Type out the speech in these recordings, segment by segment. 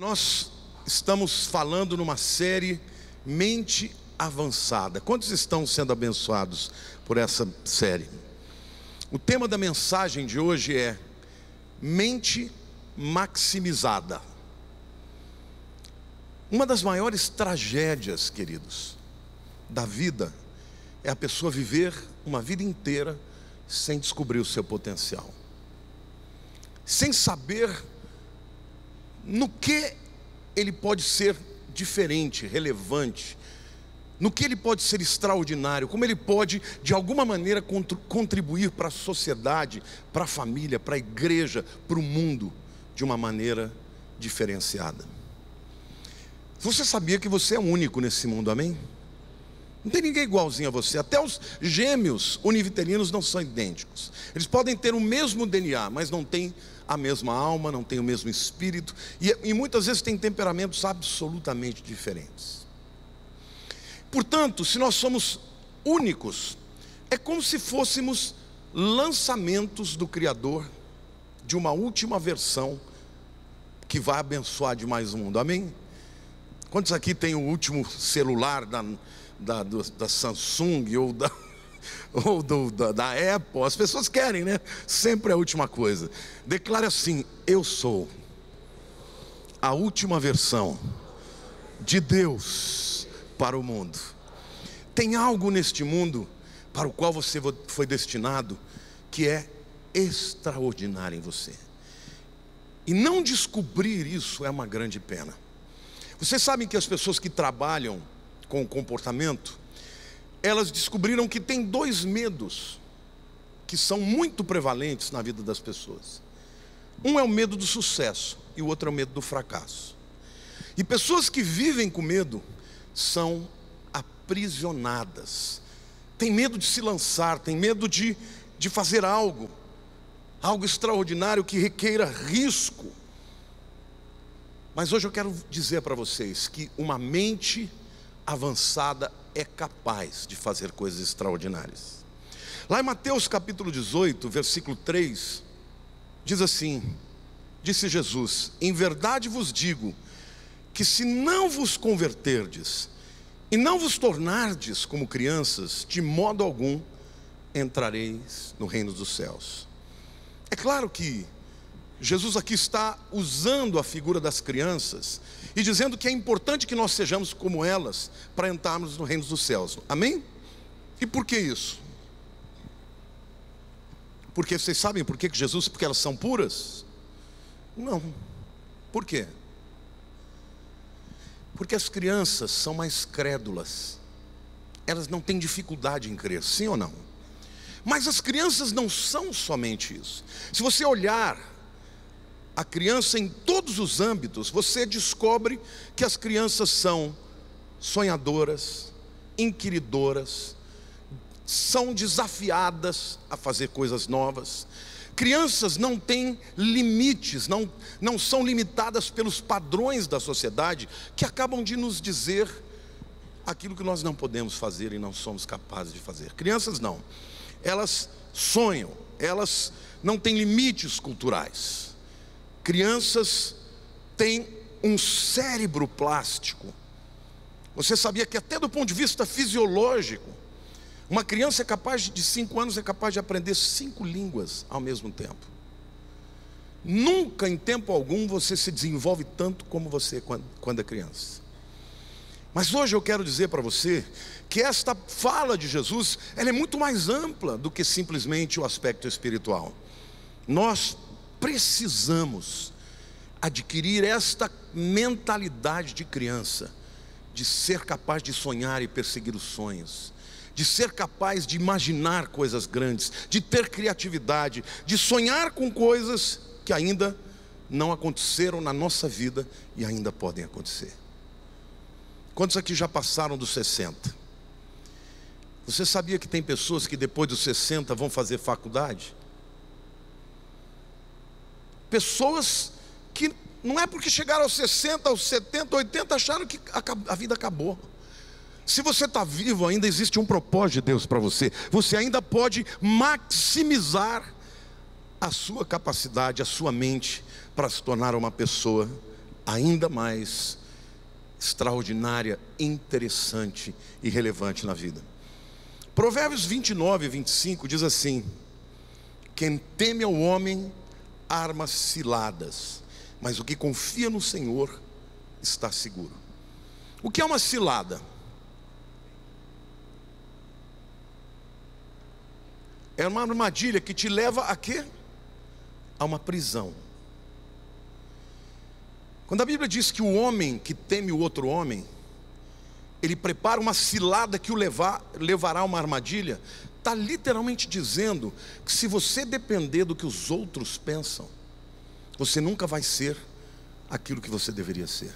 Nós estamos falando numa série Mente Avançada. Quantos estão sendo abençoados por essa série? O tema da mensagem de hoje é Mente Maximizada. Uma das maiores tragédias, queridos, da vida é a pessoa viver uma vida inteira sem descobrir o seu potencial, sem saber no que ele pode ser diferente, relevante, no que ele pode ser extraordinário, como ele pode de alguma maneira contribuir para a sociedade, para a família, para a igreja, para o mundo de uma maneira diferenciada. Você sabia que você é único nesse mundo, amém? Não tem ninguém igualzinho a você. Até os gêmeos univitelinos não são idênticos. Eles podem ter o mesmo DNA, mas não têm a mesma alma, não têm o mesmo espírito, e muitas vezes têm temperamentos absolutamente diferentes. Portanto, se nós somos únicos, é como se fôssemos lançamentos do Criador de uma última versão que vai abençoar demais o mundo, amém? Quantos aqui tem o último celular da Samsung ou da Apple? As pessoas querem, né? Sempre a última coisa. Declare assim: eu sou a última versão de Deus para o mundo. Tem algo neste mundo para o qual você foi destinado que é extraordinário em você, e não descobrir isso é uma grande pena. Vocês sabem que as pessoas que trabalham com o comportamento, elas descobriram que tem dois medos que são muito prevalentes na vida das pessoas. Um é o medo do sucesso e o outro é o medo do fracasso. E pessoas que vivem com medo são aprisionadas. Tem medo de se lançar, tem medo de fazer algo extraordinário que requeira risco. Mas hoje eu quero dizer para vocês que uma mente avançada é capaz de fazer coisas extraordinárias. Lá em Mateus capítulo 18, versículo 3, diz assim: disse Jesus: em verdade vos digo, que se não vos converterdes, e não vos tornardes como crianças, de modo algum entrareis no reino dos céus. É claro que Jesus aqui está usando a figura das crianças e dizendo que é importante que nós sejamos como elas para entrarmos no reino dos céus, amém? E por que isso? Porque vocês sabem por que Jesus, porque elas são puras? Não. Por quê? Porque as crianças são mais crédulas, elas não têm dificuldade em crer, sim ou não? Mas as crianças não são somente isso. Se você olhar a criança em todos os âmbitos, você descobre que as crianças são sonhadoras, inquiridoras, são desafiadas a fazer coisas novas. Crianças não têm limites, não são limitadas pelos padrões da sociedade que acabam de nos dizer aquilo que nós não podemos fazer e não somos capazes de fazer. Crianças não, elas sonham, elas não têm limites culturais. Crianças têm um cérebro plástico. Você sabia que até do ponto de vista fisiológico, uma criança de 5 anos é capaz de aprender 5 línguas ao mesmo tempo. Nunca em tempo algum você se desenvolve tanto como você quando é criança. Mas hoje eu quero dizer para você que esta fala de Jesus, ela é muito mais ampla do que simplesmente o aspecto espiritual. Nós precisamos adquirir esta mentalidade de criança, de ser capaz de sonhar e perseguir os sonhos, de ser capaz de imaginar coisas grandes, de ter criatividade, de sonhar com coisas que ainda não aconteceram na nossa vida e ainda podem acontecer. Quantos aqui já passaram dos 60? Você sabia que tem pessoas que depois dos 60 vão fazer faculdade? Pessoas que não é porque chegaram aos 60, aos 70, 80 acharam que a vida acabou. Se você está vivo, ainda existe um propósito de Deus para você. Você ainda pode maximizar a sua capacidade, a sua mente, para se tornar uma pessoa ainda mais extraordinária, interessante e relevante na vida. Provérbios 29 e 25 diz assim: quem teme ao homem arma ciladas, mas o que confia no Senhor está seguro. O que é uma cilada? É uma armadilha que te leva a quê? A uma prisão. Quando a Bíblia diz que o homem que teme o outro homem, ele prepara uma cilada que o levará a uma armadilha, está literalmente dizendo que se você depender do que os outros pensam, você nunca vai ser aquilo que você deveria ser.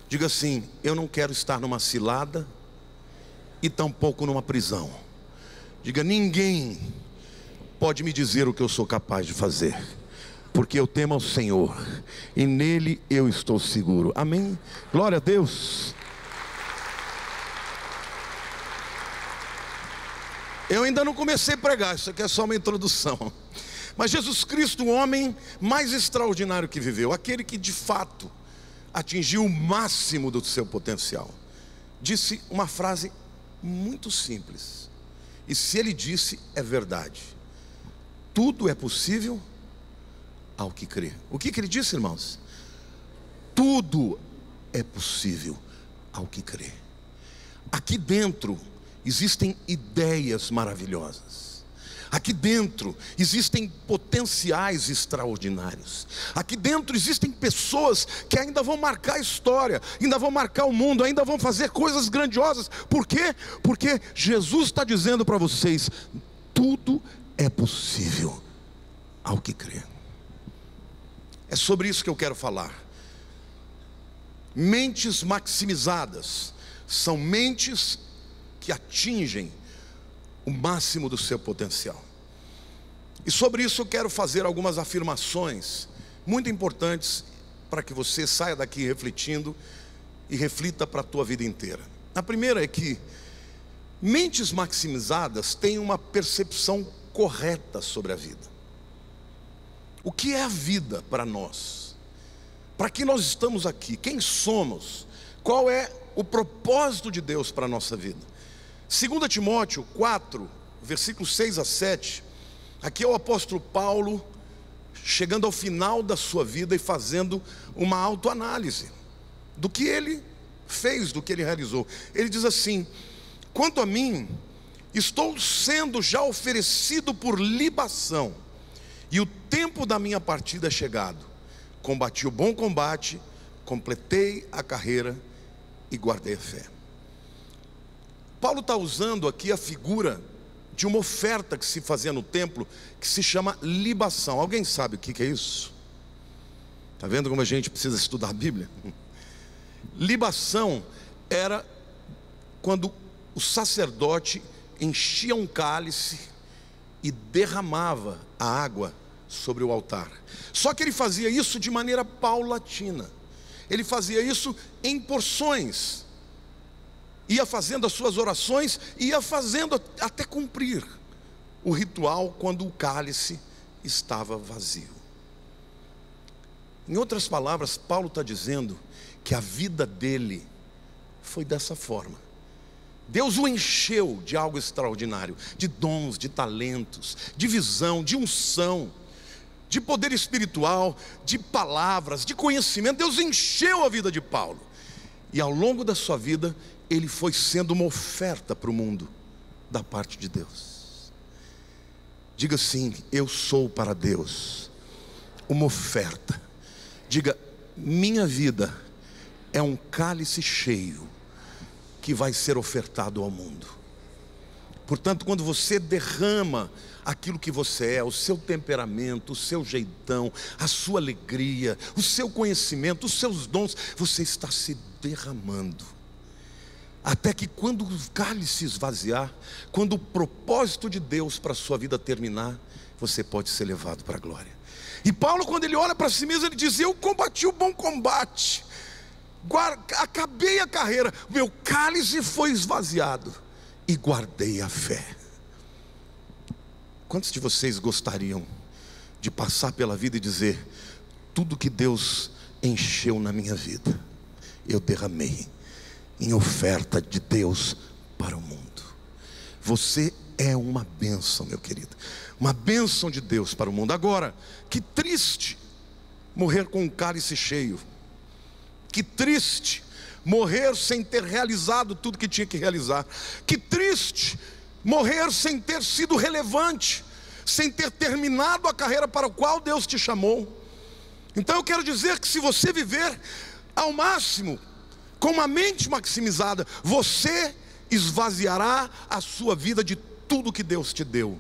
Diga assim: eu não quero estar numa cilada e tampouco numa prisão. Diga: ninguém pode me dizer o que eu sou capaz de fazer, porque eu temo ao Senhor e nele eu estou seguro. Amém? Glória a Deus. Eu ainda não comecei a pregar, isso aqui é só uma introdução. Mas Jesus Cristo, o homem mais extraordinário que viveu, aquele que de fato atingiu o máximo do seu potencial, disse uma frase muito simples, e se ele disse, é verdade: tudo é possível ao que crê. O que ele disse, irmãos? Tudo é possível ao que crê. Aqui dentro existem ideias maravilhosas. Aqui dentro existem potenciais extraordinários. Aqui dentro existem pessoas que ainda vão marcar a história, ainda vão marcar o mundo, ainda vão fazer coisas grandiosas. Por quê? Porque Jesus está dizendo para vocês: tudo é possível ao que crê. É sobre isso que eu quero falar. Mentes maximizadas são mentes que atingem o máximo do seu potencial. E sobre isso eu quero fazer algumas afirmações muito importantes para que você saia daqui refletindo e reflita para a tua vida inteira. A primeira é que mentes maximizadas têm uma percepção correta sobre a vida. O que é a vida para nós? Para que nós estamos aqui? Quem somos? Qual é o propósito de Deus para a nossa vida? 2 Timóteo 4, versículos 6 a 7, aqui é o apóstolo Paulo chegando ao final da sua vida e fazendo uma autoanálise do que ele fez, do que ele realizou. Ele diz assim: quanto a mim, estou sendo já oferecido por libação, e o tempo da minha partida é chegado. Combati o bom combate, completei a carreira e guardei a fé. Paulo está usando aqui a figura de uma oferta que se fazia no templo, que se chama libação. Alguém sabe o que é isso? Está vendo como a gente precisa estudar a Bíblia? Libação era quando o sacerdote enchia um cálice e derramava a água sobre o altar. Só que ele fazia isso de maneira paulatina. Ele fazia isso em porções. Ia fazendo as suas orações, ia fazendo até cumprir o ritual quando o cálice estava vazio. Em outras palavras, Paulo está dizendo que a vida dele foi dessa forma. Deus o encheu de algo extraordinário, de dons, de talentos, de visão, de unção, de poder espiritual, de palavras, de conhecimento. Deus encheu a vida de Paulo, e ao longo da sua vida ele foi sendo uma oferta para o mundo da parte de Deus. Diga assim: eu sou para Deus uma oferta. Diga: minha vida é um cálice cheio que vai ser ofertado ao mundo. Portanto, quando você derrama aquilo que você é, o seu temperamento, o seu jeitão, a sua alegria, o seu conhecimento, os seus dons, você está se derramando, até que quando o cálice esvaziar, quando o propósito de Deus para a sua vida terminar, você pode ser levado para a glória. E Paulo, quando ele olha para si mesmo, ele diz: eu combati o bom combate, acabei a carreira, meu cálice foi esvaziado e guardei a fé. Quantos de vocês gostariam de passar pela vida e dizer: tudo que Deus encheu na minha vida, eu derramei em oferta de Deus para o mundo. Você é uma bênção, meu querido, uma bênção de Deus para o mundo. Agora, que triste morrer com um cálice cheio. Que triste morrer sem ter realizado tudo que tinha que realizar. Que triste morrer sem ter sido relevante, sem ter terminado a carreira para a qual Deus te chamou. Então eu quero dizer que se você viver ao máximo, com uma mente maximizada, você esvaziará a sua vida de tudo que Deus te deu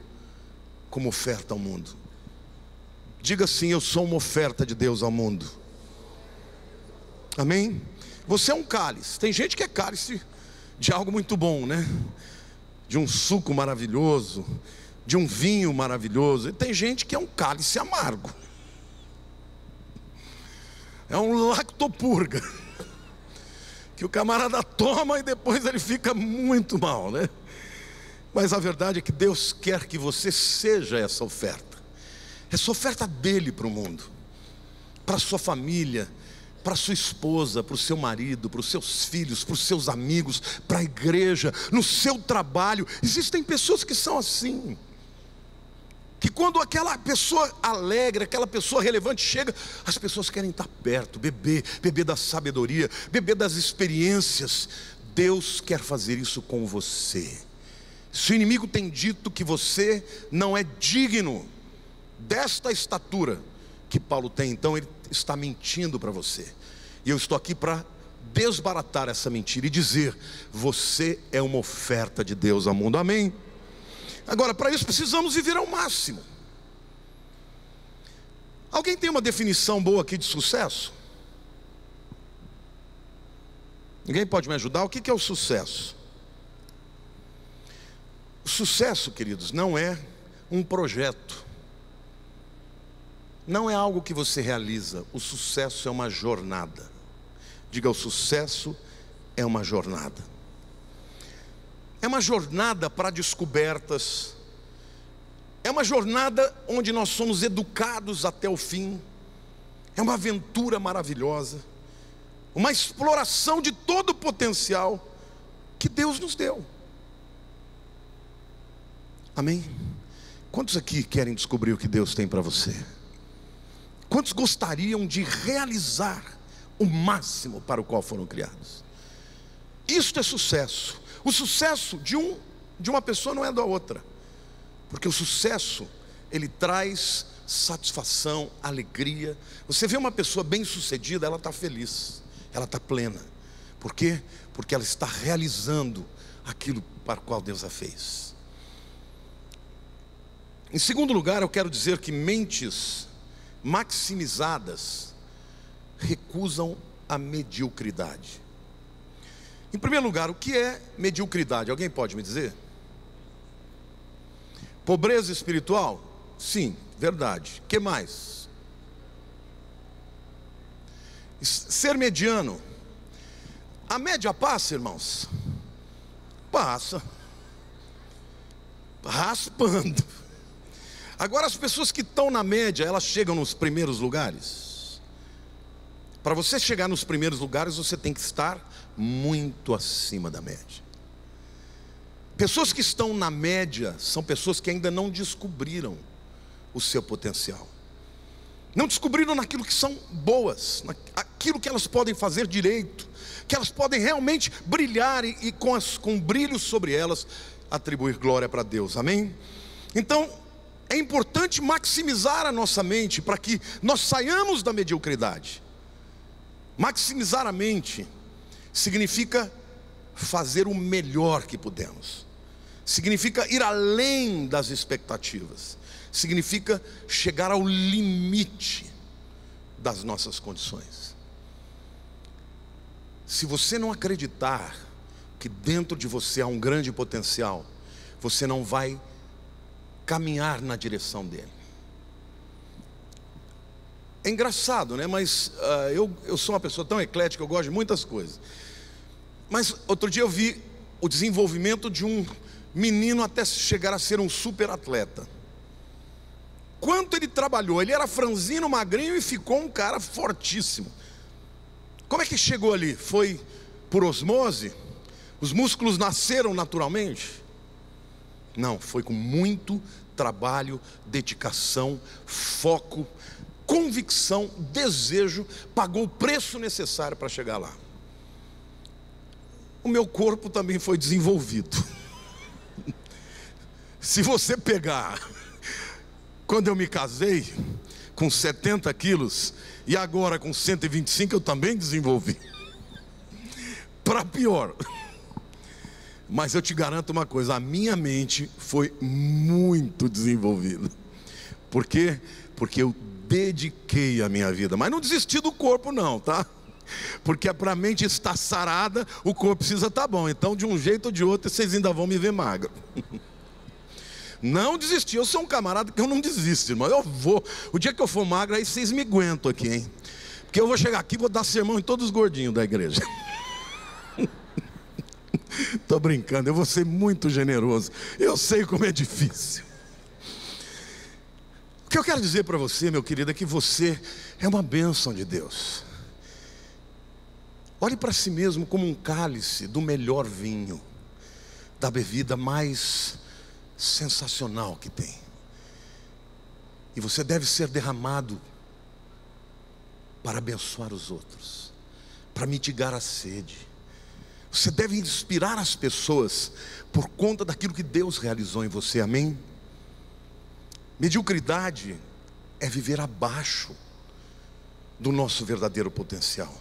como oferta ao mundo. Diga assim: eu sou uma oferta de Deus ao mundo. Amém? Você é um cálice. Tem gente que é cálice de algo muito bom, né? De um suco maravilhoso, de um vinho maravilhoso. E tem gente que é um cálice amargo. É um lactopurga, que o camarada toma e depois ele fica muito mal, né? Mas a verdade é que Deus quer que você seja essa oferta dele para o mundo, para a sua família, para a sua esposa, para o seu marido, para os seus filhos, para os seus amigos, para a igreja, no seu trabalho. Existem pessoas que são assim, que quando aquela pessoa alegre, aquela pessoa relevante chega, as pessoas querem estar perto, beber da sabedoria, beber das experiências. Deus quer fazer isso com você. Se o inimigo tem dito que você não é digno desta estatura que Paulo tem, então ele está mentindo para você. E eu estou aqui para desbaratar essa mentira e dizer: você é uma oferta de Deus ao mundo. Amém? Agora, para isso precisamos viver ao máximo. Alguém tem uma definição boa aqui de sucesso? Ninguém pode me ajudar? O que é o sucesso? O sucesso, queridos, não é um projeto, não é algo que você realiza. O sucesso é uma jornada. Diga: o sucesso é uma jornada. É uma jornada para descobertas. É uma jornada onde nós somos educados até o fim. É uma aventura maravilhosa, uma exploração de todo o potencial que Deus nos deu. Amém? Quantos aqui querem descobrir o que Deus tem para você? Quantos gostariam de realizar o máximo para o qual foram criados? Isto é sucesso. O sucesso de uma pessoa não é da outra, porque o sucesso, ele traz satisfação, alegria. Você vê uma pessoa bem sucedida, ela está feliz, ela está plena. Por quê? Porque ela está realizando aquilo para o qual Deus a fez. Em segundo lugar, eu quero dizer que mentes maximizadas recusam a mediocridade. Em primeiro lugar, o que é mediocridade? Alguém pode me dizer? Pobreza espiritual? Sim, verdade. O que mais? Ser mediano. A média passa, irmãos? Passa. Raspando. Agora, as pessoas que estão na média, elas chegam nos primeiros lugares? Para você chegar nos primeiros lugares, você tem que estar muito acima da média. Pessoas que estão na média são pessoas que ainda não descobriram o seu potencial. Não descobriram naquilo que são boas, naquilo que elas podem fazer direito, que elas podem realmente brilhar e com brilho sobre elas, atribuir glória para Deus. Amém? Então, é importante maximizar a nossa mente para que nós saiamos da mediocridade. Maximizar a mente significa fazer o melhor que podemos, significa ir além das expectativas, significa chegar ao limite das nossas condições. Se você não acreditar que dentro de você há um grande potencial, você não vai caminhar na direção dele. É engraçado, né? Mas eu sou uma pessoa tão eclética, eu gosto de muitas coisas. Mas outro dia eu vi o desenvolvimento de um menino até chegar a ser um super atleta. Quanto ele trabalhou, ele era franzino, magrinho e ficou um cara fortíssimo. Como é que chegou ali? Foi por osmose? Os músculos nasceram naturalmente? Não, foi com muito trabalho, dedicação, foco, convicção, desejo, pagou o preço necessário para chegar lá. O meu corpo também foi desenvolvido. Se você pegar, quando eu me casei, com 70 quilos, e agora com 125, eu também desenvolvi. Para pior. Mas eu te garanto uma coisa, a minha mente foi muito desenvolvida. Por quê? Porque eu dediquei a minha vida. Mas não desisti do corpo não, tá? Porque para a mente estar sarada, o corpo precisa estar bom. Então de um jeito ou de outro, vocês ainda vão me ver magro. Não desisti, eu sou um camarada que eu não desisto, irmão. Eu vou, o dia que eu for magro, aí vocês me aguentam aqui, hein? Porque eu vou chegar aqui e vou dar sermão em todos os gordinhos da igreja. Estou brincando, eu vou ser muito generoso. Eu sei como é difícil. O que eu quero dizer para você, meu querido, é que você é uma bênção de Deus. Olhe para si mesmo como um cálice do melhor vinho, da bebida mais sensacional que tem. E você deve ser derramado para abençoar os outros, para mitigar a sede. Você deve inspirar as pessoas por conta daquilo que Deus realizou em você, amém? Mediocridade é viver abaixo do nosso verdadeiro potencial.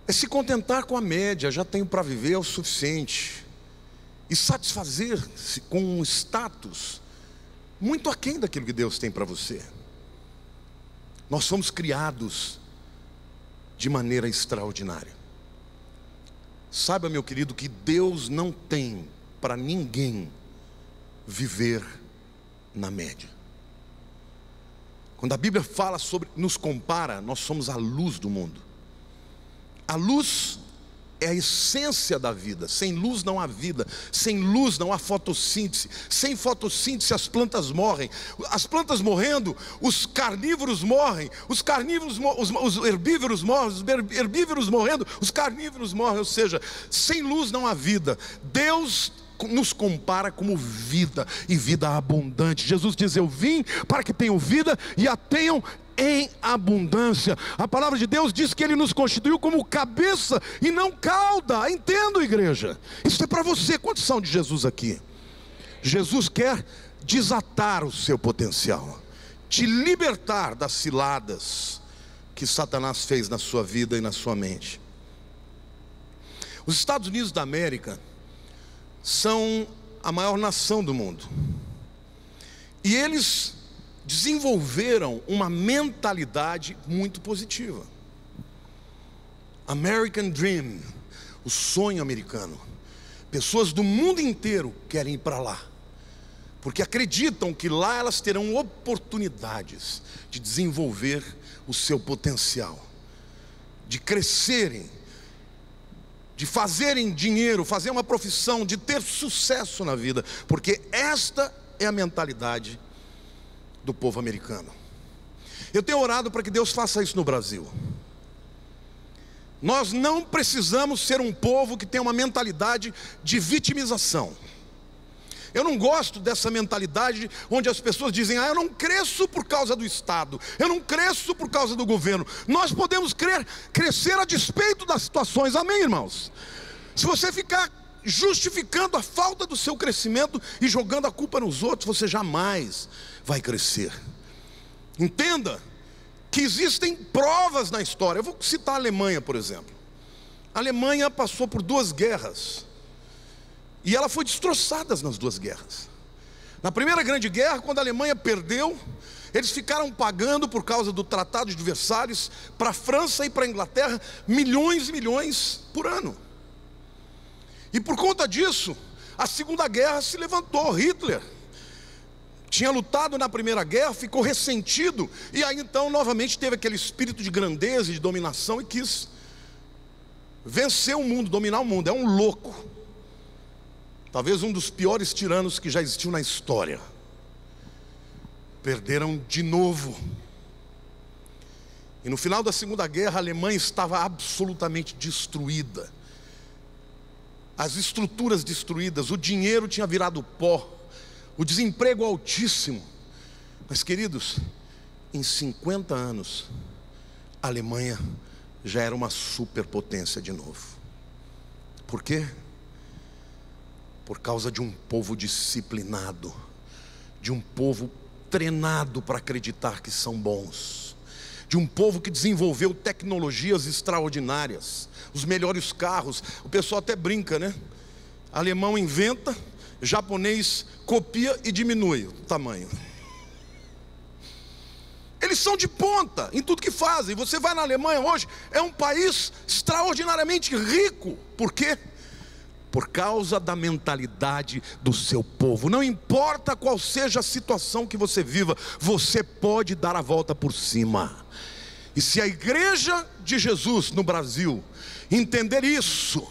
É se contentar com a média, já tenho para viver, é o suficiente. E satisfazer-se com um status muito aquém daquilo que Deus tem para você. Nós fomos criados de maneira extraordinária. Saiba, meu querido, que Deus não tem para ninguém viver na média. Quando a Bíblia fala sobre, nos compara, nós somos a luz do mundo. A luz é a essência da vida. Sem luz não há vida. Sem luz não há fotossíntese. Sem fotossíntese as plantas morrem. As plantas morrendo, os carnívoros morrem. Os herbívoros morrem. Os herbívoros morrendo, os carnívoros morrem. Ou seja, sem luz não há vida. Deus nos compara como vida, e vida abundante. Jesus diz: eu vim para que tenham vida e a tenham em abundância. A palavra de Deus diz que Ele nos constituiu como cabeça e não cauda. Entendo, igreja? Isso é para você. Quantos são de Jesus aqui? Jesus quer desatar o seu potencial, te libertar das ciladas que Satanás fez na sua vida e na sua mente. Os Estados Unidos da América são a maior nação do mundo, e eles desenvolveram uma mentalidade muito positiva. American Dream, o sonho americano. Pessoas do mundo inteiro querem ir para lá, porque acreditam que lá elas terão oportunidades de desenvolver o seu potencial, de crescerem, de fazerem dinheiro, fazer uma profissão, de ter sucesso na vida, porque esta é a mentalidade do povo americano. Eu tenho orado para que Deus faça isso no Brasil. Nós não precisamos ser um povo que tem uma mentalidade de vitimização. Eu não gosto dessa mentalidade onde as pessoas dizem: eu não cresço por causa do Estado, eu não cresço por causa do governo. Nós podemos crescer a despeito das situações, amém, irmãos? Se você ficar justificando a falta do seu crescimento e jogando a culpa nos outros, você jamais vai crescer. Entenda que existem provas na história. Eu vou citar a Alemanha, por exemplo. A Alemanha passou por 2 guerras, e ela foi destroçada nas 2 guerras. Na primeira grande guerra, quando a Alemanha perdeu, eles ficaram pagando, por causa do Tratado de Versalhes, para a França e para a Inglaterra, milhões e milhões por ano. E por conta disso, a segunda guerra se levantou. Hitler tinha lutado na primeira guerra, ficou ressentido, e aí então novamente teve aquele espírito de grandeza e de dominação, e quis vencer o mundo, dominar o mundo. É um louco. Talvez um dos piores tiranos que já existiu na história. Perderam de novo. E no final da Segunda Guerra, a Alemanha estava absolutamente destruída. As estruturas destruídas, o dinheiro tinha virado pó, o desemprego altíssimo. Mas, queridos, em 50 anos, a Alemanha já era uma superpotência de novo. Por quê? Por causa de um povo disciplinado, de um povo treinado para acreditar que são bons, de um povo que desenvolveu tecnologias extraordinárias, os melhores carros. O pessoal até brinca, né? Alemão inventa, japonês copia e diminui o tamanho. Eles são de ponta em tudo que fazem. Você vai na Alemanha hoje, é um país extraordinariamente rico. Por quê? Por causa da mentalidade do seu povo. Não importa qual seja a situação que você viva, você pode dar a volta por cima. E se a igreja de Jesus no Brasil entender isso,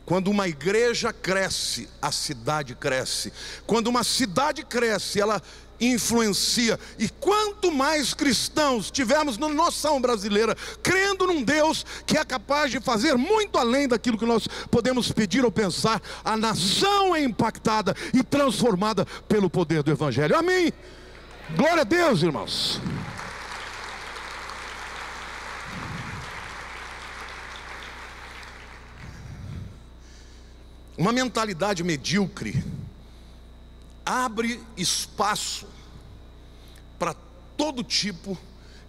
quando uma igreja cresce, a cidade cresce. Quando uma cidade cresce, ela influencia. E quanto mais cristãos tivermos na nação brasileira, crendo num Deus que é capaz de fazer muito além daquilo que nós podemos pedir ou pensar, a nação é impactada e transformada pelo poder do Evangelho. Amém? Glória a Deus, irmãos. Uma mentalidade medíocre abre espaço para todo tipo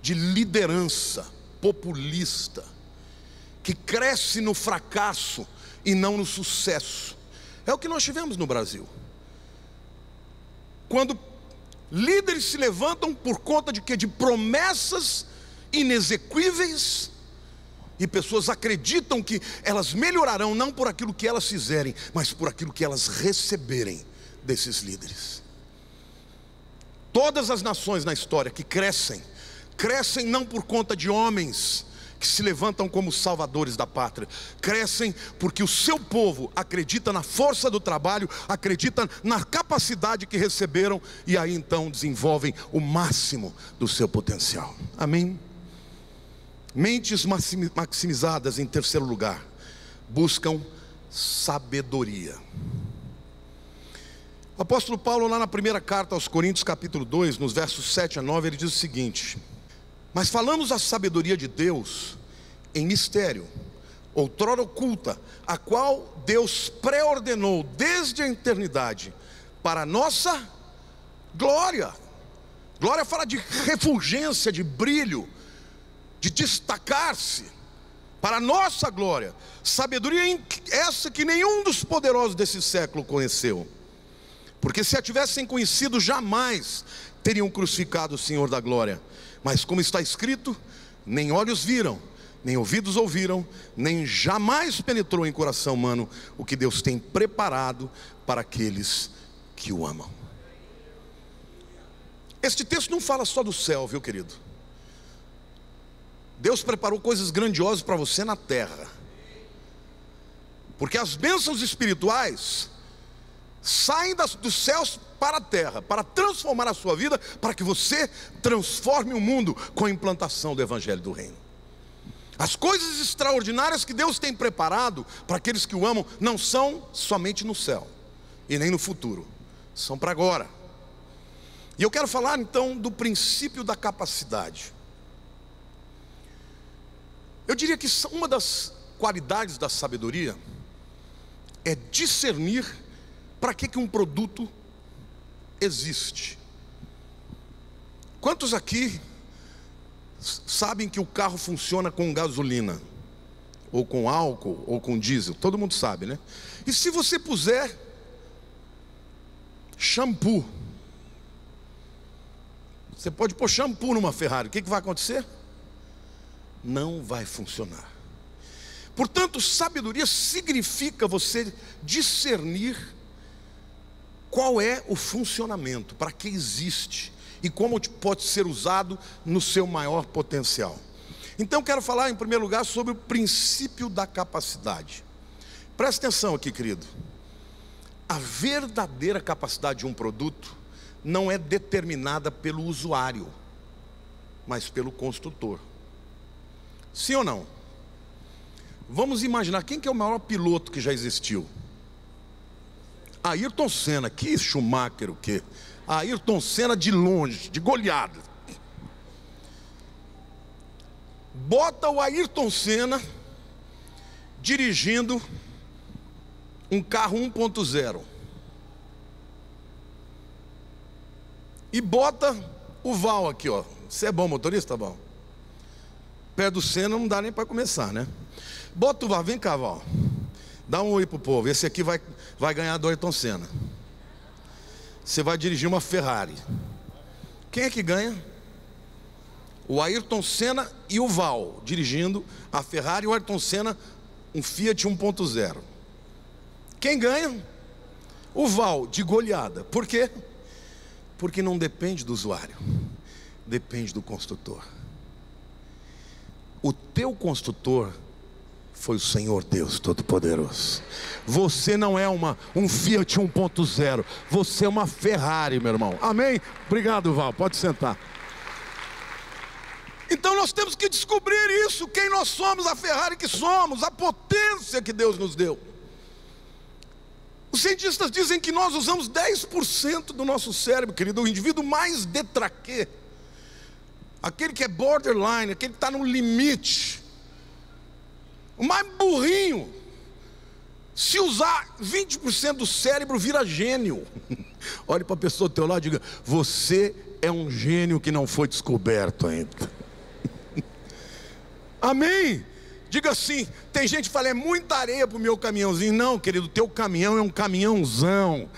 de liderança populista, que cresce no fracasso e não no sucesso. É o que nós tivemos no Brasil. Quando líderes se levantam por conta de quê? De promessas inexequíveis, e pessoas acreditam que elas melhorarão não por aquilo que elas fizerem, mas por aquilo que elas receberem desses líderes. Todas as nações na história que crescem não por conta de homens que se levantam como salvadores da pátria. Crescem porque o seu povo acredita na força do trabalho, acredita na capacidade que receberam, e aí então desenvolvem o máximo do seu potencial. Amém? Mentes maximizadas, em terceiro lugar, buscam sabedoria. O apóstolo Paulo, lá na primeira carta aos Coríntios, capítulo 2, nos versos 7 a 9, ele diz o seguinte: mas falamos a sabedoria de Deus em mistério, outrora oculta, a qual Deus pré-ordenou desde a eternidade para a nossa glória. Glória fala de refulgência, de brilho, de destacar-se, para a nossa glória. Sabedoria essa que nenhum dos poderosos desse século conheceu, porque se a tivessem conhecido, jamais teriam crucificado o Senhor da glória. Mas como está escrito, nem olhos viram, nem ouvidos ouviram, nem jamais penetrou em coração humano o que Deus tem preparado para aqueles que o amam. Este texto não fala só do céu, viu, querido? Deus preparou coisas grandiosas para você na terra, porque as bênçãos espirituais saem dos céus para a terra, para transformar a sua vida, para que você transforme o mundo com a implantação do Evangelho do Reino. As coisas extraordinárias que Deus tem preparado para aqueles que o amam não são somente no céu e nem no futuro, são para agora. E eu quero falar então do princípio da capacidade. Eu diria que uma das qualidades da sabedoria é discernir para que um produto existe. Quantos aqui sabem que o carro funciona com gasolina, ou com álcool, ou com diesel? Todo mundo sabe, né? E se você puser shampoo, você pode pôr shampoo numa Ferrari, o que vai acontecer? Não vai funcionar. Portanto, sabedoria significa você discernir qual é o funcionamento, para que existe e como pode ser usado no seu maior potencial. Então quero falar em primeiro lugar sobre o princípio da capacidade. Presta atenção aqui, querido. A verdadeira capacidade de um produto não é determinada pelo usuário. mas pelo construtor. Sim ou não? Vamos imaginar, quem que é o maior piloto que já existiu? Ayrton Senna. Que Schumacher o quê? Ayrton Senna de longe, de goleada. Bota o Ayrton Senna dirigindo um carro 1.0 e bota o Val aqui, ó. Você é bom motorista, Val? Perto do Senna não dá nem para começar, né? Bota o Val, vem cá, Val. Dá um oi pro povo. Esse aqui vai ganhar do Ayrton Senna. Você vai dirigir uma Ferrari. Quem é que ganha? O Ayrton Senna e o Val dirigindo a Ferrari, e o Ayrton Senna um Fiat 1.0. Quem ganha? O Val, de goleada. Por quê? Porque não depende do usuário, depende do construtor. O teu construtor foi o Senhor Deus Todo-Poderoso. Você não é um Fiat 1.0, você é uma Ferrari, meu irmão. Amém? Obrigado, Val, pode sentar. Então nós temos que descobrir isso, quem nós somos, a Ferrari que somos, a potência que Deus nos deu. Os cientistas dizem que nós usamos 10% do nosso cérebro, querido. O indivíduo mais detraquê, aquele que é borderline, aquele que está no limite, o mais burrinho, se usar 20% do cérebro, vira gênio. Olhe para a pessoa do teu lado e diga: você é um gênio que não foi descoberto ainda. Amém? Diga assim. Tem gente que fala: é muita areia para o meu caminhãozinho. Não, querido, teu caminhão é um caminhãozão,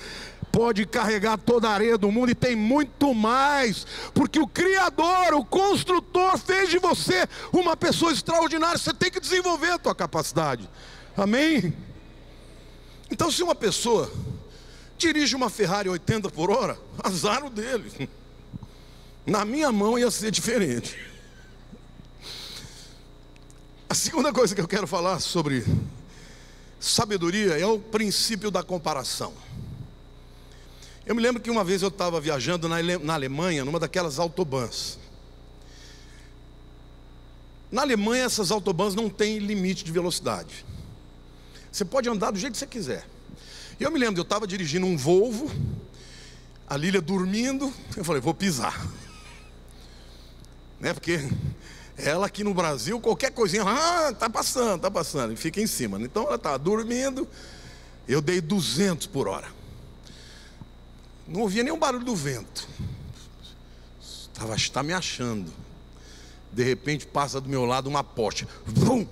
pode carregar toda a areia do mundo e tem muito mais, porque o Criador, o construtor fez de você uma pessoa extraordinária. Você tem que desenvolver a tua capacidade. Amém? Então, se uma pessoa dirige uma Ferrari 80 por hora, azar o dele. Na minha mão ia ser diferente. A segunda coisa que eu quero falar sobre sabedoria é o princípio da comparação. Eu me lembro que uma vez eu estava viajando na Alemanha, numa daquelas autobans. Na Alemanha, essas autobans não têm limite de velocidade. Você pode andar do jeito que você quiser. E eu me lembro, eu estava dirigindo um Volvo, a Lília dormindo, eu falei: vou pisar. Né? Porque ela aqui no Brasil, qualquer coisinha, tá passando, e fica em cima. Então ela estava dormindo, eu dei 200 por hora. Não ouvia nenhum barulho do vento. Está me achando. De repente passa do meu lado uma Porsche. Vum!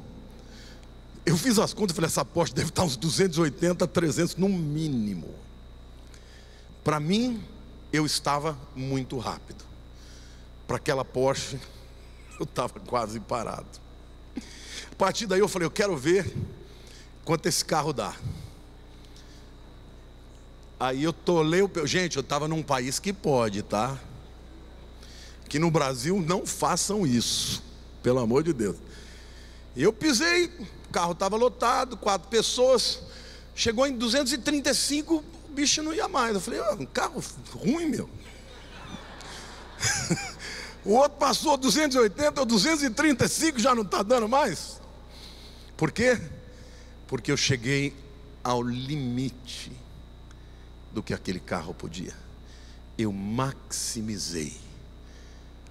Eu fiz as contas e falei: essa Porsche deve estar uns 280, 300 no mínimo. Para mim, eu estava muito rápido. Para aquela Porsche, eu estava quase parado. A partir daí eu falei: eu quero ver quanto esse carro dá. Aí eu tolei o... Gente, eu estava num país que pode, tá? Que no Brasil não façam isso, pelo amor de Deus. E eu pisei, o carro estava lotado, 4 pessoas. Chegou em 235, o bicho não ia mais. Eu falei: um carro ruim, meu. O outro passou 280 ou 235, já não está dando mais. Por quê? Porque eu cheguei ao limite do que aquele carro podia. Eu maximizei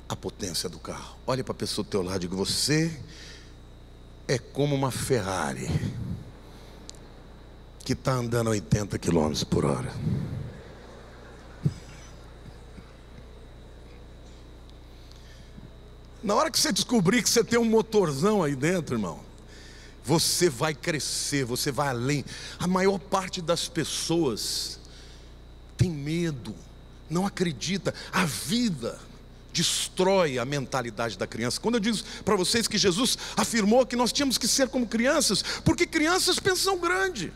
a potência do carro. Olha para a pessoa do teu lado e diga: você é como uma Ferrari que está andando a 80 km por hora. Na hora que você descobrir que você tem um motorzão aí dentro, irmão, você vai crescer, você vai além. A maior parte das pessoas tem medo, não acredita. A vida destrói a mentalidade da criança. Quando eu digo para vocês que Jesus afirmou que nós tínhamos que ser como crianças, porque crianças pensam grande.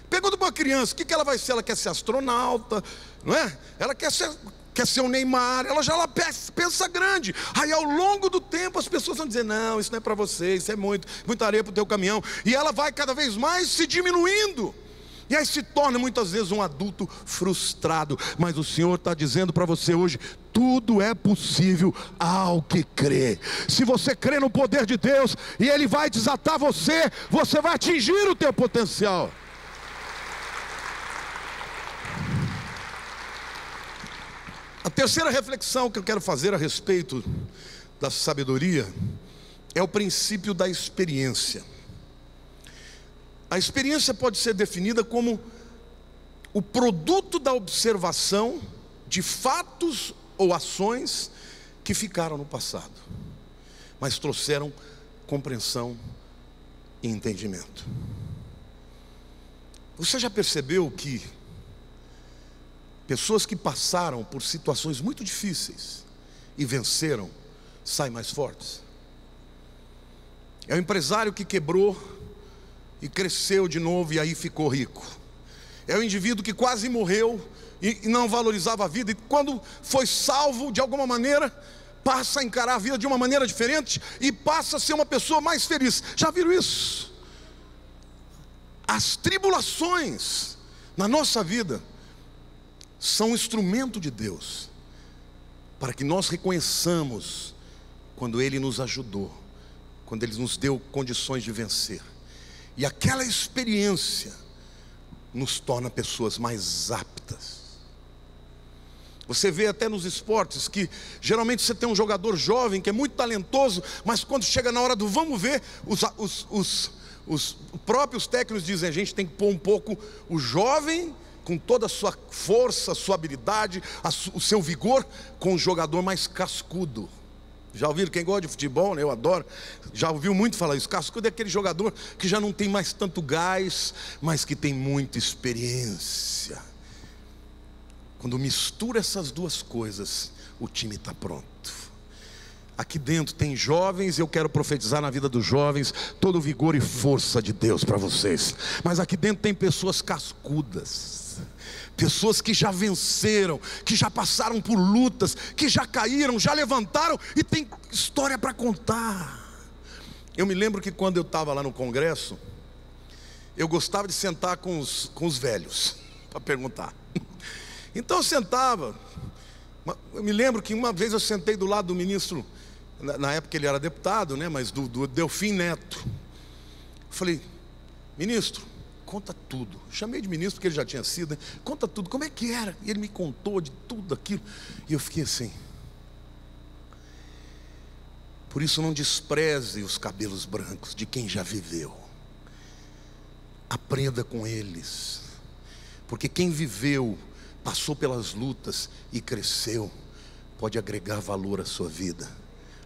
Pergunta para uma criança: o que ela vai ser? Ela quer ser astronauta, não é? Ela quer ser um Neymar. Ela pensa grande. Aí ao longo do tempo as pessoas vão dizer: não, isso não é para você, isso é muita areia para o teu caminhão. E ela vai cada vez mais se diminuindo, E aí se torna muitas vezes um adulto frustrado. Mas o Senhor está dizendo para você hoje: tudo é possível ao que crê. Se você crê no poder de Deus, e Ele vai desatar você, você vai atingir o teu potencial. A terceira reflexão que eu quero fazer a respeito da sabedoria é o princípio da experiência. A experiência pode ser definida como o produto da observação de fatos ou ações que ficaram no passado, mas trouxeram compreensão e entendimento. Você já percebeu que pessoas que passaram por situações muito difíceis e venceram, saem mais fortes? É o empresário que quebrou e cresceu de novo e aí ficou rico. É o indivíduo que quase morreu e não valorizava a vida, e quando foi salvo de alguma maneira, passa a encarar a vida de uma maneira diferente e passa a ser uma pessoa mais feliz. Já viram isso? As tribulações na nossa vida são um instrumento de Deus para que nós reconheçamos quando Ele nos ajudou, quando Ele nos deu condições de vencer. E aquela experiência nos torna pessoas mais aptas. Você vê até nos esportes que geralmente você tem um jogador jovem que é muito talentoso, mas quando chega na hora do vamos ver, os próprios técnicos dizem: a gente tem que pôr um pouco o jovem com toda a sua força, a sua habilidade, o seu vigor, com o jogador mais cascudo. Já ouviram? Quem gosta de futebol, né? Eu adoro. Já ouviu muito falar isso. Cascudo é aquele jogador que já não tem mais tanto gás, mas que tem muita experiência. Quando mistura essas duas coisas, o time está pronto. Aqui dentro tem jovens, e eu quero profetizar na vida dos jovens todo o vigor e força de Deus para vocês. Mas aqui dentro tem pessoas cascudas, pessoas que já venceram, que já passaram por lutas, que já caíram, já levantaram e tem história para contar. Eu me lembro que quando eu estava lá no congresso, eu gostava de sentar com os velhos, para perguntar. Então eu sentava. Eu me lembro que uma vez eu sentei do lado do ministro, na época ele era deputado, né, mas do Delfim Neto. Eu falei: ministro, conta tudo. Chamei de ministro porque ele já tinha sido, né? Conta tudo, como é que era? E ele me contou de tudo aquilo. E eu fiquei assim. Por isso não despreze os cabelos brancos de quem já viveu. Aprenda com eles. Porque quem viveu, passou pelas lutas e cresceu, pode agregar valor à sua vida.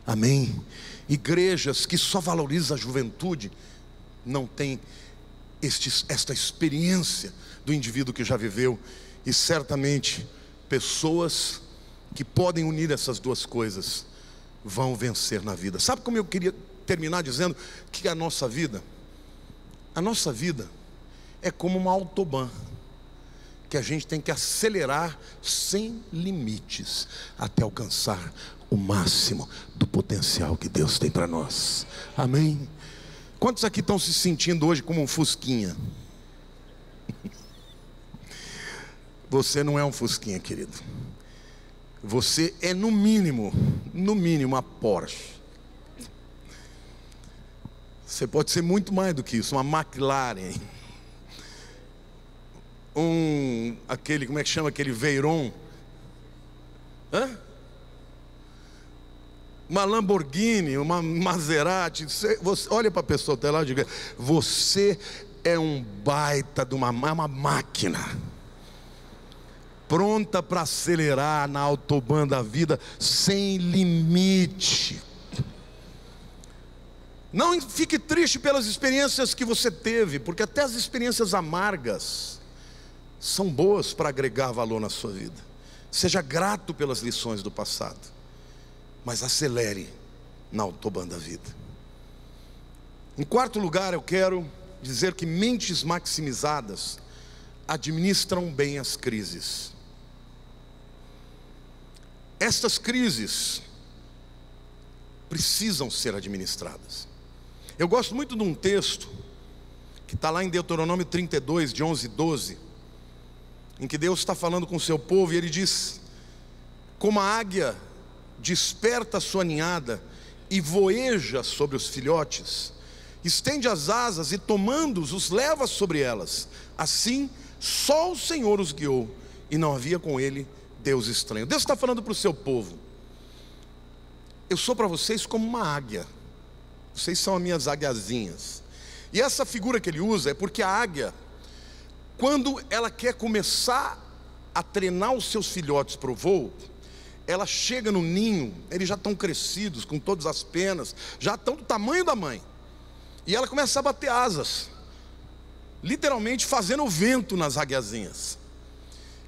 Amém? Igrejas que só valorizam a juventude não têm esta experiência do indivíduo que já viveu. E certamente pessoas que podem unir essas duas coisas vão vencer na vida. Sabe como eu queria terminar dizendo que a nossa vida é como uma autobahn, que a gente tem que acelerar sem limites até alcançar o máximo do potencial que Deus tem para nós. Amém? Quantos aqui estão se sentindo hoje como um fusquinha? Você não é um fusquinha, querido. Você é no mínimo uma Porsche. Você pode ser muito mais do que isso, uma McLaren. Como é que chama aquele Veyron? Uma Lamborghini, uma Maserati. Você olha para a pessoa até lá e diga: você é um baita de uma máquina, pronta para acelerar na autobahn da vida sem limite. Não fique triste pelas experiências que você teve, porque até as experiências amargas são boas para agregar valor na sua vida. Seja grato pelas lições do passado, mas acelere na autobahn da vida. Em quarto lugar, eu quero dizer que mentes maximizadas administram bem as crises. Estas crises precisam ser administradas. Eu gosto muito de um texto que está lá em Deuteronômio 32, de 11 e 12, em que Deus está falando com o seu povo, e Ele diz: como a águia desperta a sua ninhada e voeja sobre os filhotes, estende as asas e tomando-os, os leva sobre elas, assim só o Senhor os guiou, e não havia com ele Deus estranho. Deus está falando para o seu povo: eu sou para vocês como uma águia, vocês são as minhas águiazinhas. E essa figura que ele usa é porque a águia, quando ela quer começar a treinar os seus filhotes para o voo, ela chega no ninho, eles já estão crescidos, com todas as penas, já estão do tamanho da mãe, e ela começa a bater asas, literalmente fazendo vento nas águiazinhas.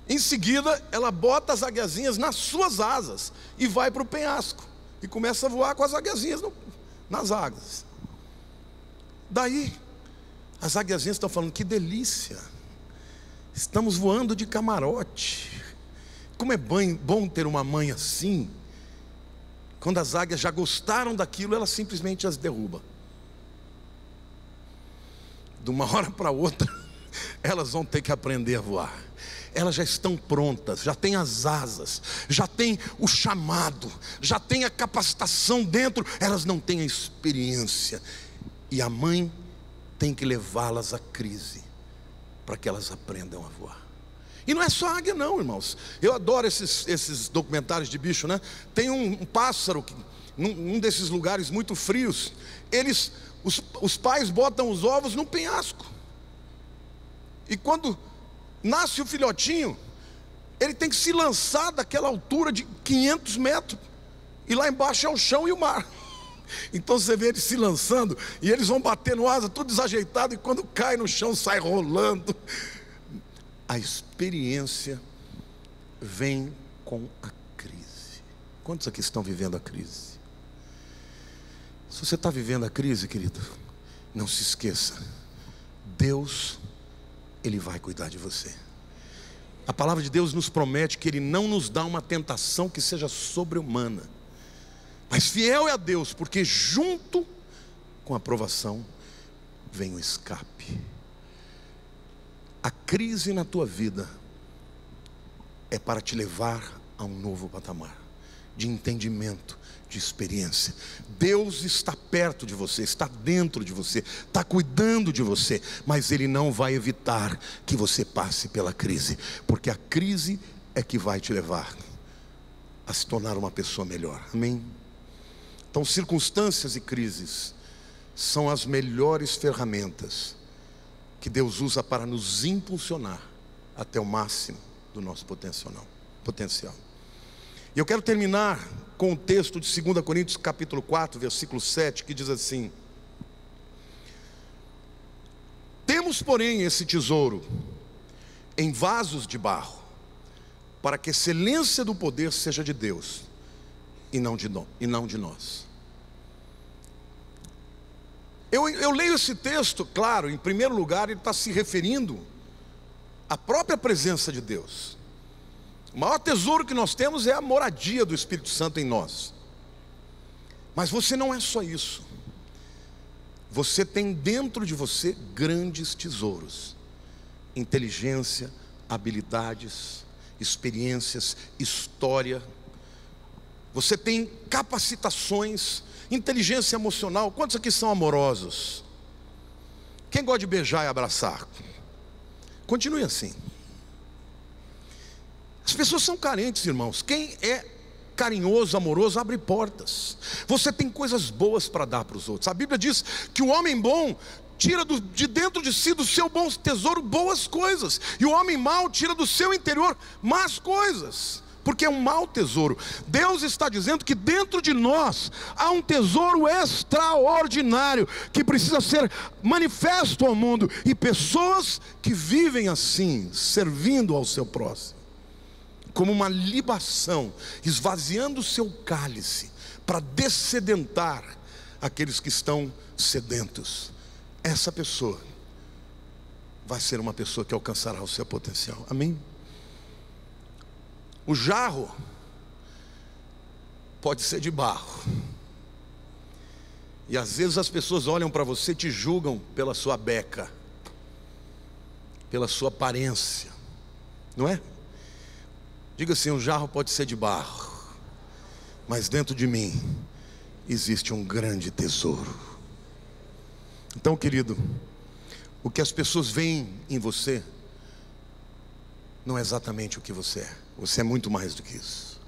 Em seguida, ela bota as águiazinhas nas suas asas e vai para o penhasco, e começa a voar com as águiazinhas nas asas. Daí, as águiazinhas estão falando: que delícia, estamos voando de camarote. Como é bom ter uma mãe assim. Quando as águias já gostaram daquilo, ela simplesmente as derruba. De uma hora para outra, elas vão ter que aprender a voar. Elas já estão prontas, já têm as asas, já têm o chamado, já têm a capacitação dentro. Elas não têm a experiência, e a mãe tem que levá-las à crise para que elas aprendam a voar. E não é só águia não, irmãos. Eu adoro esses documentários de bicho, né? Tem um pássaro que, num desses lugares muito frios, os pais botam os ovos num penhasco, e quando nasce o filhotinho, ele tem que se lançar daquela altura de 500 metros, e lá embaixo é o chão e o mar. Então você vê eles se lançando, e eles vão bater no asa, tudo desajeitado, e quando cai no chão sai rolando. A experiência vem com a crise. Quantos aqui estão vivendo a crise? Se você está vivendo a crise, querido, não se esqueça: Deus, Ele vai cuidar de você. A palavra de Deus nos promete que Ele não nos dá uma tentação que seja sobre-humana, mas fiel é a Deus, porque junto com a provação vem o escape. A crise na tua vida é para te levar a um novo patamar de entendimento, de experiência. Deus está perto de você, está dentro de você, está cuidando de você, mas Ele não vai evitar que você passe pela crise, porque a crise é que vai te levar a se tornar uma pessoa melhor. Amém? Então, circunstâncias e crises são as melhores ferramentas que Deus usa para nos impulsionar até o máximo do nosso potencial. E eu quero terminar com o texto de 2 Coríntios capítulo 4, versículo 7, que diz assim: temos, porém, esse tesouro em vasos de barro, para que a excelência do poder seja de Deus e não de nós. Eu leio esse texto, claro, em primeiro lugar, ele está se referindo à própria presença de Deus. O maior tesouro que nós temos é a moradia do Espírito Santo em nós. Mas você não é só isso. Você tem dentro de você grandes tesouros: inteligência, habilidades, experiências, história. Você tem capacitações, inteligência emocional. Quantos aqui são amorosos? Quem gosta de beijar e abraçar? Continue assim. As pessoas são carentes, irmãos. Quem é carinhoso, amoroso, abre portas. Você tem coisas boas para dar para os outros. A Bíblia diz que o homem bom tira de dentro de si, do seu bom tesouro, boas coisas, e o homem mau tira do seu interior más coisas, porque é um mau tesouro. Deus está dizendo que dentro de nós há um tesouro extraordinário que precisa ser manifesto ao mundo, e pessoas que vivem assim, servindo ao seu próximo, como uma libação, esvaziando o seu cálice para dessedentar aqueles que estão sedentos. Essa pessoa vai ser uma pessoa que alcançará o seu potencial. Amém? O jarro pode ser de barro, e às vezes as pessoas olham para você e te julgam pela sua beca. pela sua aparência, não é? Diga assim: um jarro pode ser de barro, mas dentro de mim existe um grande tesouro. Então, querido, o que as pessoas veem em você não é exatamente o que você é. Você é muito mais do que isso.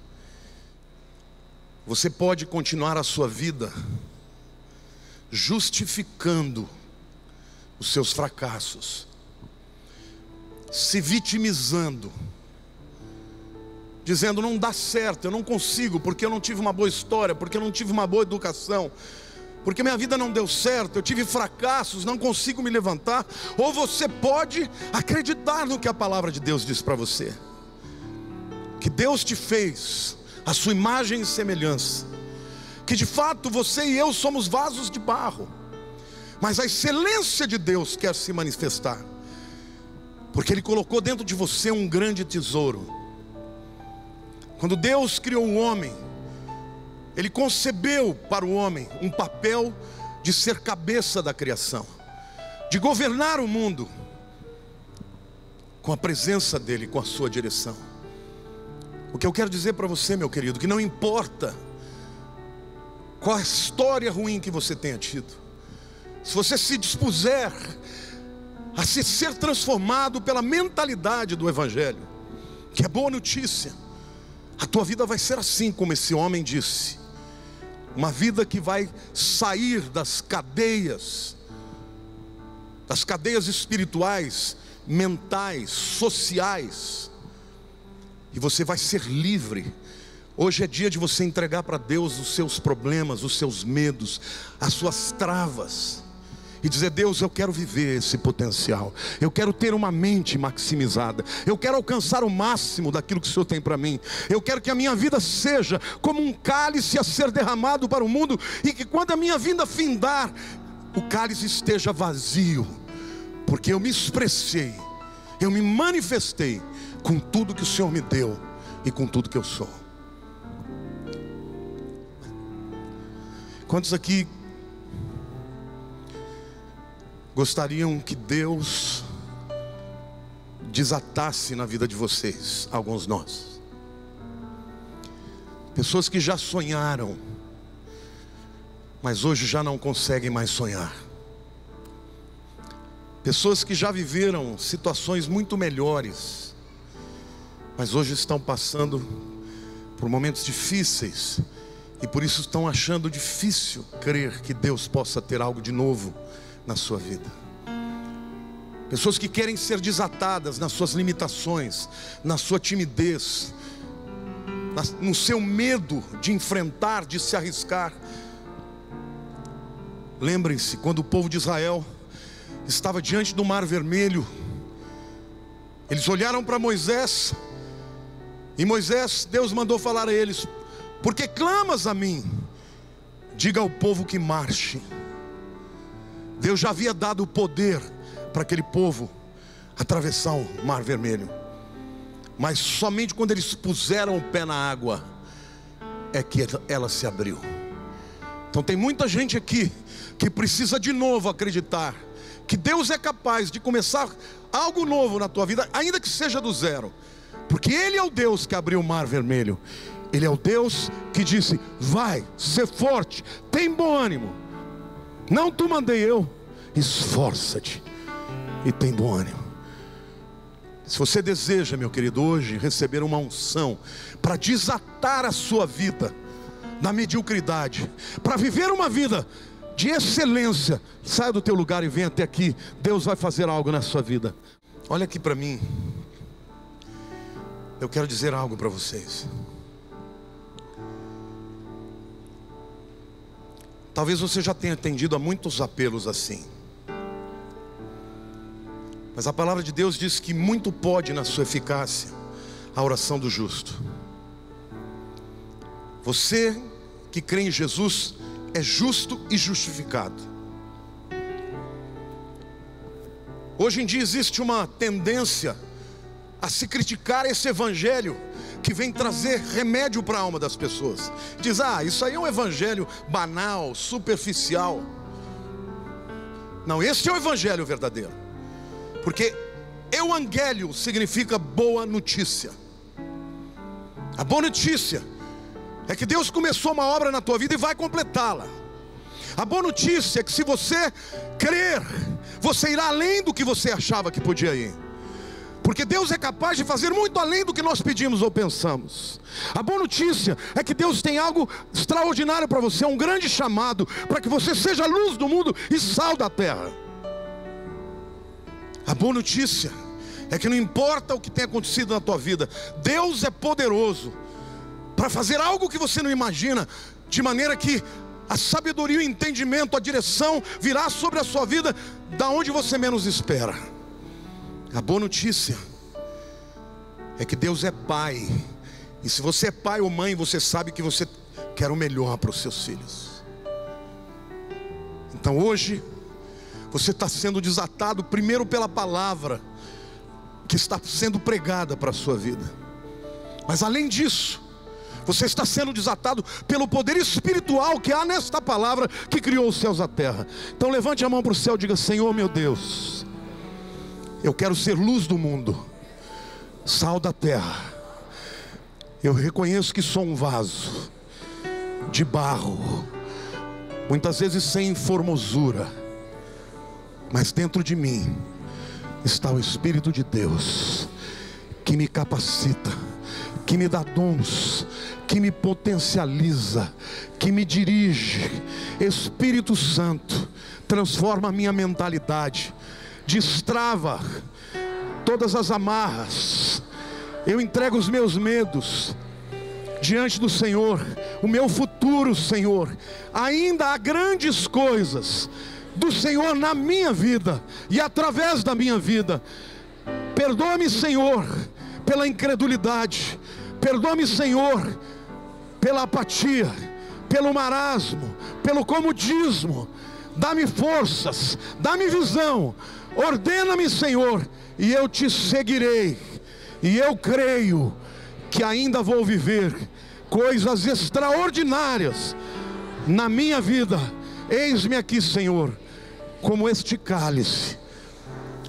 Você pode continuar a sua vida justificando os seus fracassos, se vitimizando, dizendo: não dá certo, eu não consigo, porque eu não tive uma boa história, porque eu não tive uma boa educação, porque minha vida não deu certo, eu tive fracassos, não consigo me levantar. Ou você pode acreditar no que a palavra de Deus diz para você, que Deus te fez a sua imagem e semelhança, que de fato você e eu somos vasos de barro, mas a excelência de Deus quer se manifestar, porque Ele colocou dentro de você um grande tesouro. Quando Deus criou o homem, Ele concebeu para o homem um papel de ser cabeça da criação, de governar o mundo com a presença dEle, com a sua direção. O que eu quero dizer para você, meu querido, que não importa qual a história ruim que você tenha tido, se você se dispuser a se ser transformado pela mentalidade do Evangelho, que é boa notícia, a tua vida vai ser assim como esse homem disse, uma vida que vai sair das cadeias espirituais, mentais, sociais, e você vai ser livre. Hoje é dia de você entregar para Deus os seus problemas, os seus medos, as suas travas, e dizer: Deus, eu quero viver esse potencial, eu quero ter uma mente maximizada, eu quero alcançar o máximo daquilo que o Senhor tem para mim. Eu quero que a minha vida seja como um cálice a ser derramado para o mundo, e que quando a minha vida findar, o cálice esteja vazio, porque eu me expressei, eu me manifestei com tudo que o Senhor me deu e com tudo que eu sou. Quantos aqui gostariam que Deus desatasse na vida de vocês? Alguns nós, pessoas que já sonharam, mas hoje já não conseguem mais sonhar. Pessoas que já viveram situações muito melhores, mas hoje estão passando por momentos difíceis, e por isso estão achando difícil crer que Deus possa ter algo de novo na sua vida. Pessoas que querem ser desatadas nas suas limitações, na sua timidez, no seu medo de enfrentar, de se arriscar. Lembrem-se, quando o povo de Israel estava diante do Mar Vermelho, eles olharam para Moisés, e Moisés, Deus mandou falar a eles: porque clamas a mim, diga ao povo que marche. Deus já havia dado o poder para aquele povo atravessar o Mar Vermelho, mas somente quando eles puseram o pé na água é que ela se abriu. Então tem muita gente aqui que precisa de novo acreditar que Deus é capaz de começar algo novo na tua vida, ainda que seja do zero, porque Ele é o Deus que abriu o Mar Vermelho. Ele é o Deus que disse: vai, ser forte, tem bom ânimo, não tu mandei eu, esforça-te e tem bom ânimo. Se você deseja, meu querido, hoje receber uma unção para desatar a sua vida da mediocridade, para viver uma vida de excelência, saia do teu lugar e venha até aqui. Deus vai fazer algo na sua vida. Olha aqui para mim, eu quero dizer algo para vocês. Talvez você já tenha atendido a muitos apelos assim, mas a palavra de Deus diz que muito pode na sua eficácia a oração do justo. Você que crê em Jesus é justo e justificado. Hoje em dia existe uma tendência a se criticar esse evangelho que vem trazer remédio para a alma das pessoas. Diz: ah, isso aí é um evangelho banal, superficial. Não, esse é o evangelho verdadeiro, porque Euangélio significa boa notícia. A boa notícia é que Deus começou uma obra na tua vida e vai completá-la. A boa notícia é que se você crer, você irá além do que você achava que podia ir. Porque Deus é capaz de fazer muito além do que nós pedimos ou pensamos. A boa notícia é que Deus tem algo extraordinário para você, um grande chamado, para que você seja a luz do mundo e sal da terra. A boa notícia é que não importa o que tenha acontecido na tua vida, Deus é poderoso para fazer algo que você não imagina, de maneira que a sabedoria, o entendimento, a direção virá sobre a sua vida da onde você menos espera. A boa notícia é que Deus é Pai, e se você é pai ou mãe, você sabe que você quer o melhor para os seus filhos. Então hoje você está sendo desatado primeiro pela palavra que está sendo pregada para a sua vida, mas além disso, você está sendo desatado pelo poder espiritual que há nesta palavra que criou os céus e a terra. Então levante a mão para o céu e diga: Senhor meu Deus, eu quero ser luz do mundo, sal da terra. Eu reconheço que sou um vaso de barro, muitas vezes sem formosura, mas dentro de mim está o Espírito de Deus, que me capacita, que me dá dons, que me potencializa, que me dirige. Espírito Santo, transforma a minha mentalidade, destrava todas as amarras. Eu entrego os meus medos diante do Senhor, o meu futuro, Senhor. Ainda há grandes coisas do Senhor na minha vida e através da minha vida. Perdoa-me, Senhor, pela incredulidade. Perdoa-me, Senhor, pela apatia, pelo marasmo, pelo comodismo. Dá-me forças, dá-me visão. Ordena-me, Senhor, e eu te seguirei. E eu creio que ainda vou viver coisas extraordinárias na minha vida. Eis-me aqui, Senhor, como este cálice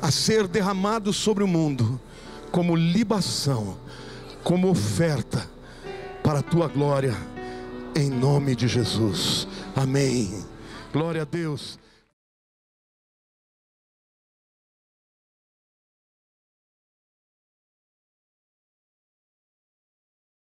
a ser derramado sobre o mundo, como libação, como oferta para a tua glória, em nome de Jesus. Amém. Glória a Deus.